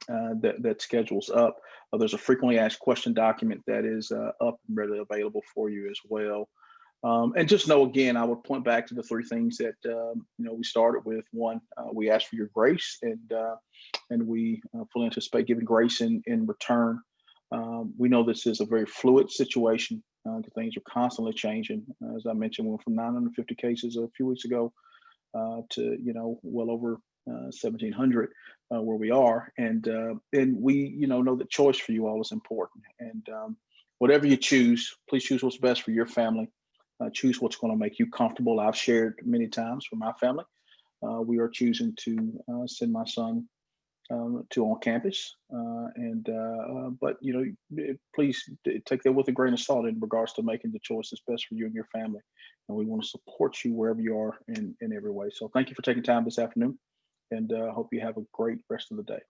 that schedules up. There's a frequently asked question document that is up and readily available for you as well. And just know, again, I would point back to the 3 things that you know, we started with. One, we ask for your grace, and we fully anticipate giving grace in return. We know this is a very fluid situation. Things are constantly changing. As I mentioned, we went from 950 cases a few weeks ago to, you know, well over 1,700 where we are, and we, you know that choice for you all is important. And whatever you choose, please choose what's best for your family. Choose what's going to make you comfortable. I've shared many times for my family. We are choosing to send my son to on campus, but you know, please take that with a grain of salt in regards to making the choice that's best for you and your family. And we want to support you wherever you are in every way. So thank you for taking time this afternoon, and hope you have a great rest of the day.